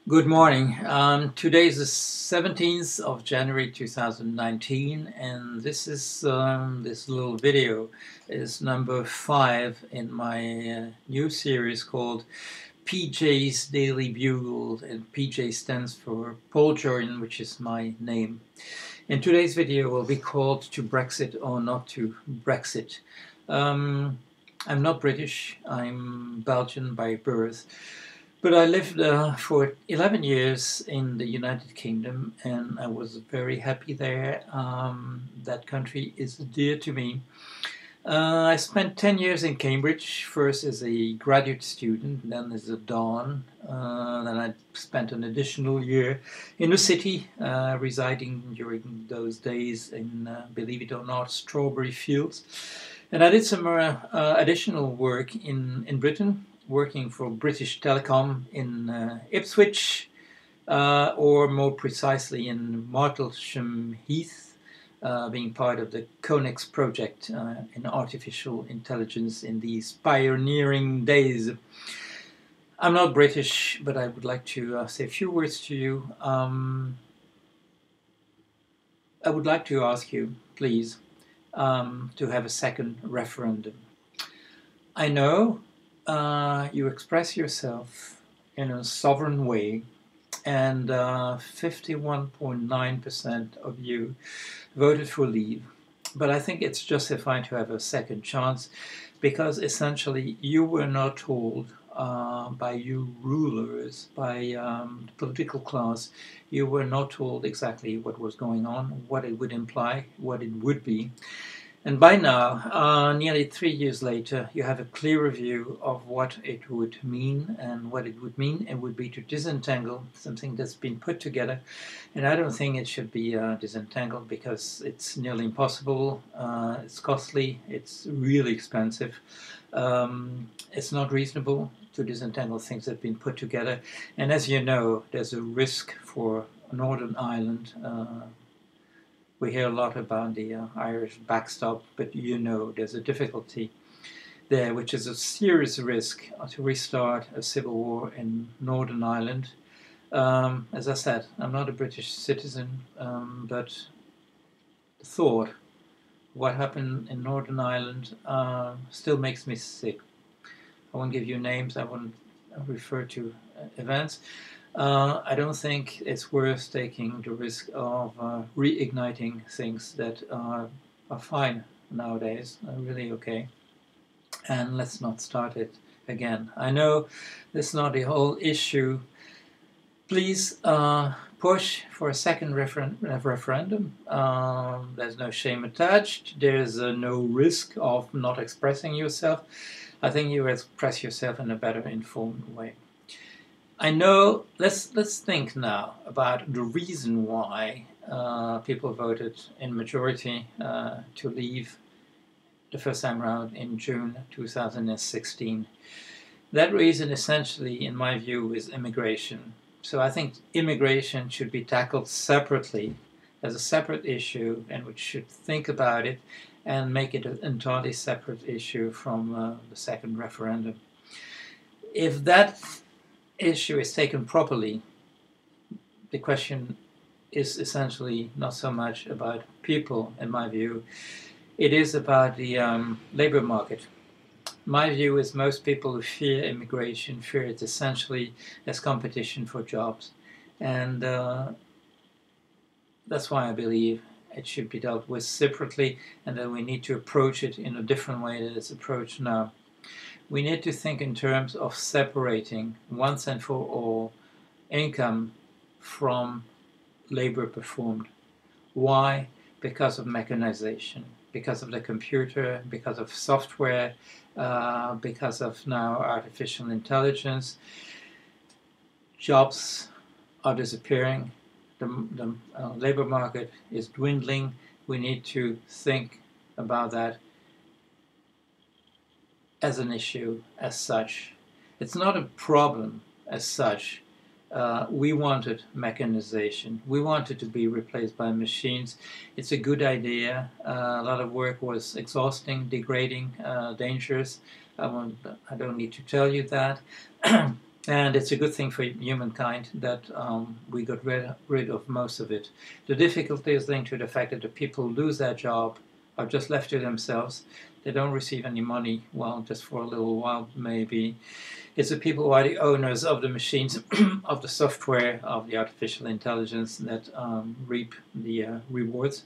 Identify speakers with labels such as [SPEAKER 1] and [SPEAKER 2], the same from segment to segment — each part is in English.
[SPEAKER 1] Good morning. Today is the 17th of January 2019, and this little video is number 5 in my new series called PJ's Daily Bugle, and PJ stands for Paul Jorion, which is my name. In today's video will be called To Brexit or Not to Brexit. I'm not British, I'm Belgian by birth. But I lived for 11 years in the United Kingdom, and I was very happy there. That country is dear to me. I spent 10 years in Cambridge, first as a graduate student, then as a Don. Then I spent an additional year in the city, residing during those days in, believe it or not, strawberry fields. And I did some additional work in Britain, working for British Telecom in Ipswich, or more precisely in Martlesham Heath, being part of the CONEX project in artificial intelligence in these pioneering days. I'm not British, but I would like to say a few words to you. I would like to ask you, please, to have a second referendum. I know you express yourself in a sovereign way, and 51.9% of you voted for leave. But I think it's justified to have a second chance, because essentially you were not told by you rulers, by the political class, you were not told exactly what was going on, what it would imply, what it would be. And by now, nearly 3 years later, you have a clearer view of what it would mean, and what it would mean it would be to disentangle something that's been put together. And I don't think it should be disentangled, because it's nearly impossible, it's costly, it's really expensive, it's not reasonable to disentangle things that have been put together. And as you know, there's a risk for Northern Ireland. We hear a lot about the Irish backstop, but you know there's a difficulty there, which is a serious risk to restart a civil war in Northern Ireland. As I said, I'm not a British citizen, but the thought of what happened in Northern Ireland still makes me sick. I won't give you names, I won't refer to events. I don't think it's worth taking the risk of reigniting things that are fine nowadays, are really okay. And let's not start it again. I know that's not the whole issue. Please push for a second referendum. There's no shame attached. There's no risk of not expressing yourself. I think you express yourself in a better informed way. I know, let's think now about the reason why people voted in majority to leave the first time around in June 2016. That reason essentially, in my view, is immigration. So I think immigration should be tackled separately, as a separate issue, and we should think about it and make it an entirely separate issue from the second referendum. If that issue is taken properly, the question is essentially not so much about people, in my view. It is about the labor market. My view is most people who fear immigration fear it essentially as competition for jobs. And that's why I believe it should be dealt with separately, and that we need to approach it in a different way than it's approached now. We need to think in terms of separating once and for all income from labor performed. Why? Because of mechanization, because of the computer, because of software, because of now artificial intelligence. Jobs are disappearing. The labor market is dwindling. We need to think about that as an issue as such. It's not a problem as such. We wanted mechanization. We wanted to be replaced by machines. It's a good idea. A lot of work was exhausting, degrading, dangerous. I don't need to tell you that. And it's a good thing for humankind that we got rid of most of it. The difficulty is linked to the fact that the people lose their job, are just left to themselves. They don't receive any money, well, just for a little while maybe. It's the people who are the owners of the machines, of the software, of the artificial intelligence that reap the rewards.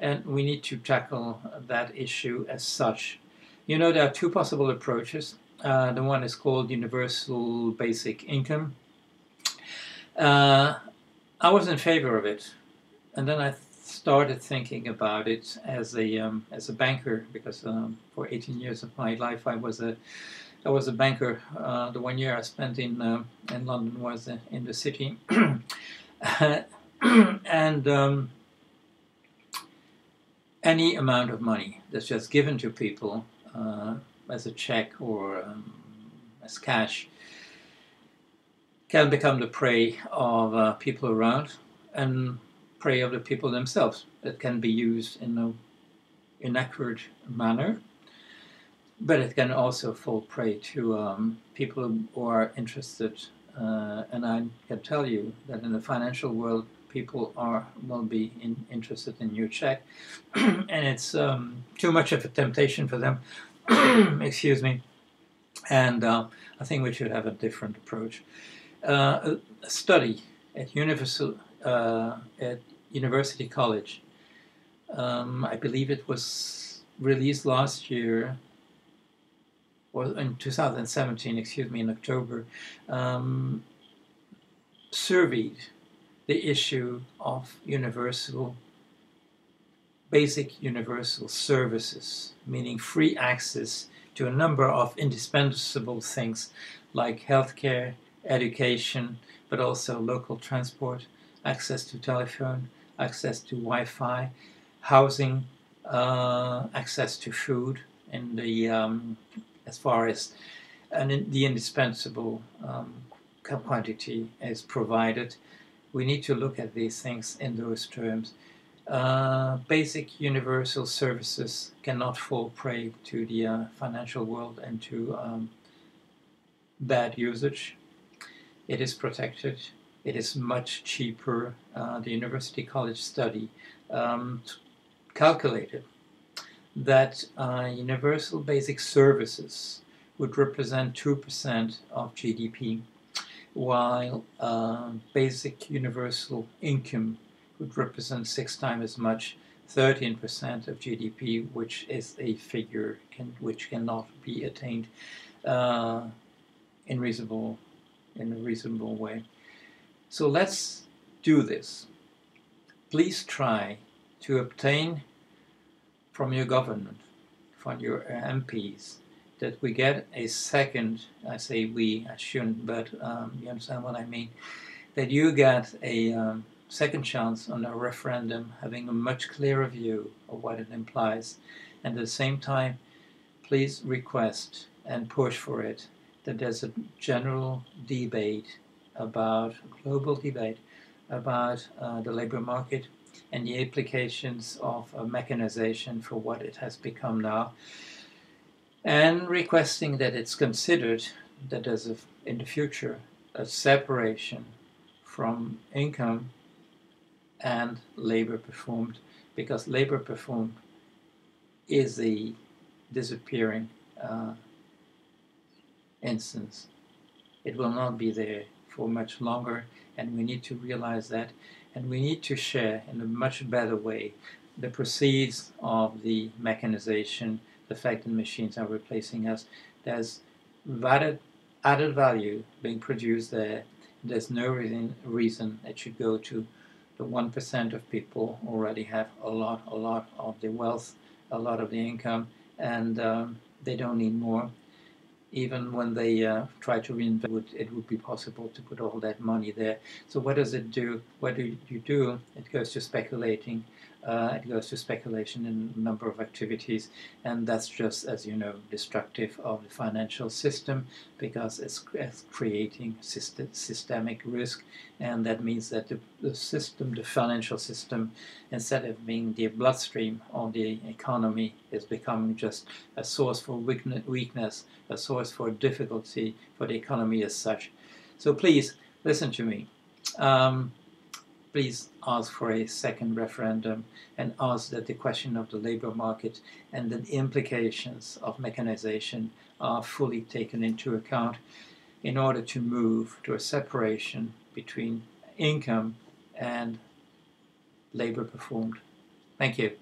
[SPEAKER 1] And we need to tackle that issue as such. You know, there are two possible approaches. The one is called universal basic income. I was in favor of it, and then I started thinking about it as a banker, because for 18 years of my life I was a banker. The 1 year I spent in London was in the city, and any amount of money that's just given to people as a check or as cash can become the prey of people around and prey of the people themselves. It can be used in an inaccurate manner, but it can also fall prey to people who are interested. And I can tell you that in the financial world, people will be interested in your check, and it's too much of a temptation for them. Excuse me. And I think we should have a different approach. A study at University College, I believe it was released last year, or in 2017, excuse me, in October, surveyed the issue of basic universal services, meaning free access to a number of indispensable things like healthcare, education, but also local transport, access to telephone, access to Wi-Fi, housing, access to food, in the as far as the indispensable quantity is provided. We need to look at these things in those terms. Basic universal services cannot fall prey to the financial world and to bad usage. It is protected. It is much cheaper. The University College study calculated that universal basic services would represent 2% of GDP, while basic universal income would represent 6 times as much, 13% of GDP, which is a figure which cannot be attained in a reasonable way. So let's do this. Please try to obtain from your government, from your MPs, that we get a second, I say we, I shouldn't, but you understand what I mean, that you get a second chance on a referendum, having a much clearer view of what it implies, and at the same time, please request and push for it that there's a general debate about, global debate about the labor market and the implications of mechanization for what it has become now, and requesting that it's considered that there's in the future a separation from income and labor performed, because labor performed is a disappearing instance. It will not be there for much longer, and we need to realize that, and we need to share in a much better way the proceeds of the mechanization, the fact that machines are replacing us. There's added value being produced there. There's no reason it should go to the 1% of people who already have a lot of the wealth, a lot of the income, and they don't need more. Even when they try to reinvest, it would be possible to put all that money there. So what does it do? What do you do? It goes to speculating It goes to speculation in a number of activities, and that's just, as you know, destructive of the financial system, because it's creating systemic risk, and that means that the system, the financial system, instead of being the bloodstream of the economy, is becoming just a source for weakness, a source for difficulty for the economy as such. So please listen to me. Please ask for a second referendum, and ask that the question of the labor market and the implications of mechanization are fully taken into account in order to move to a separation between income and labor performed. Thank you.